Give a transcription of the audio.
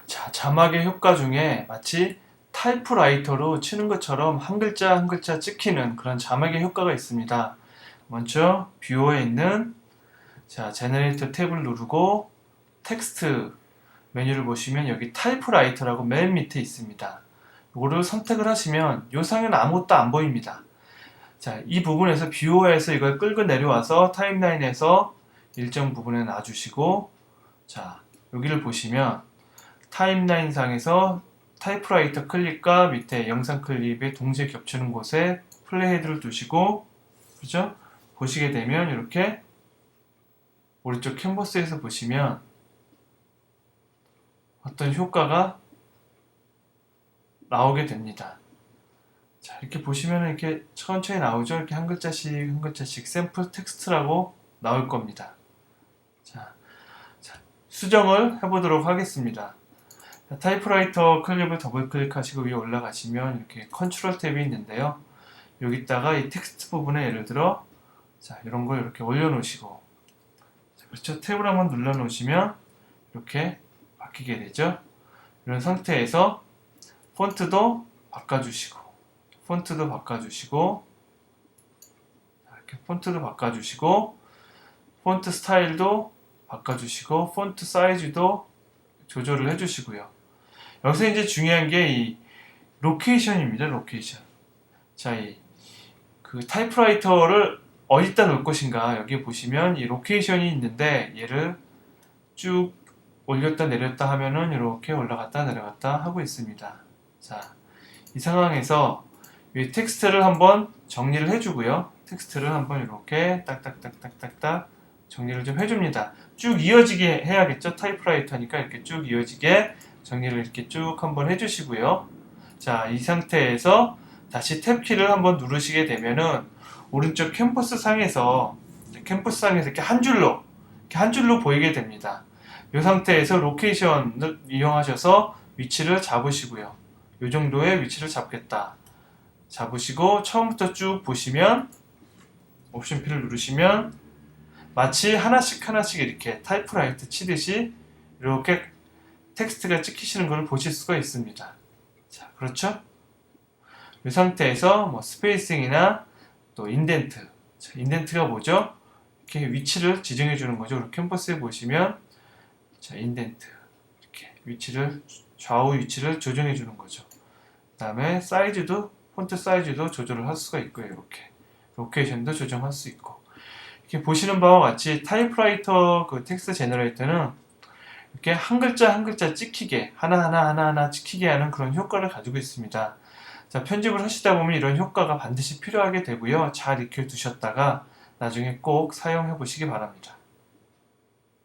자, 자막의 효과 중에 마치 타이프라이터로 치는 것처럼 한 글자 한 글자 찍히는 그런 자막의 효과가 있습니다. 먼저 뷰어에 있는 제너레이터 탭을 누르고 텍스트 메뉴를 보시면 여기 타이프라이터라고 맨 밑에 있습니다. 이거를 선택을 하시면 이 상에는 아무것도 안 보입니다. 자, 이 부분에서 뷰어에서 이걸 끌고 내려와서 타임라인에서 일정 부분에 놔주시고, 자, 여기를 보시면 타임라인 상에서 타이프라이터 클립과 밑에 영상 클립이 동시에 겹치는 곳에 플레이헤드를 두시고, 그죠? 보시게 되면 이렇게 오른쪽 캔버스에서 보시면 어떤 효과가 나오게 됩니다. 자, 이렇게 보시면 이렇게 천천히 나오죠? 이렇게 한 글자씩 한 글자씩 샘플 텍스트라고 나올 겁니다. 자, 수정을 해보도록 하겠습니다. 자, 타이프라이터 클립을 더블 클릭하시고 위에 올라가시면 이렇게 컨트롤 탭이 있는데요. 여기다가 이 텍스트 부분에 예를 들어 이런 걸 이렇게 올려놓으시고, 그렇죠? 탭을 한번 눌러놓으시면 이렇게 바뀌게 되죠. 이런 상태에서 폰트도 바꿔주시고, 이렇게 폰트도 바꿔주시고, 폰트 스타일도 바꿔주시고, 폰트 사이즈도 조절을 해주시고요. 여기서 이제 중요한 게 이 로케이션입니다. 로케이션. 자, 그 타이프라이터를 어디다 놓을 것인가, 여기 보시면 이 로케이션이 있는데 얘를 쭉 올렸다 내렸다 하면은 이렇게 올라갔다 내려갔다 하고 있습니다. 자, 이 상황에서 이 텍스트를 한번 정리를 해주고요. 텍스트를 한번 이렇게 딱딱딱딱딱딱 정리를 좀 해줍니다. 쭉 이어지게 해야겠죠? 타이프라이터니까 이렇게 쭉 이어지게 정리를 이렇게 쭉 한번 해주시고요. 자, 이 상태에서 다시 탭키를 한번 누르시게 되면은 오른쪽 캔버스 상에서 이렇게 한 줄로 보이게 됩니다. 이 상태에서 로케이션을 이용하셔서 위치를 잡으시고요. 이 정도의 위치를 잡겠다. 잡으시고 처음부터 쭉 보시면 옵션 P를 누르시면 마치 하나씩 이렇게 타이프라이터 치듯이 이렇게 텍스트가 찍히시는 걸 보실 수가 있습니다. 자, 그렇죠? 이 상태에서 뭐 스페이싱이나 또 인덴트. 자, 인덴트가 뭐죠? 이렇게 위치를 지정해 주는 거죠. 우리 캔버스에 보시면 자, 인덴트. 이렇게 위치를, 좌우 위치를 조정해 주는 거죠. 그 다음에 사이즈도, 폰트 사이즈도 조절을 할 수가 있고요. 이렇게. 로케이션도 조정할 수 있고. 이렇게 보시는 바와 같이 타이프라이터 그 텍스트 제너레이터는 이렇게 한 글자 한 글자 찍히게, 하나하나 찍히게 하는 그런 효과를 가지고 있습니다. 자, 편집을 하시다 보면 이런 효과가 반드시 필요하게 되고요. 잘 익혀 두셨다가 나중에 꼭 사용해 보시기 바랍니다.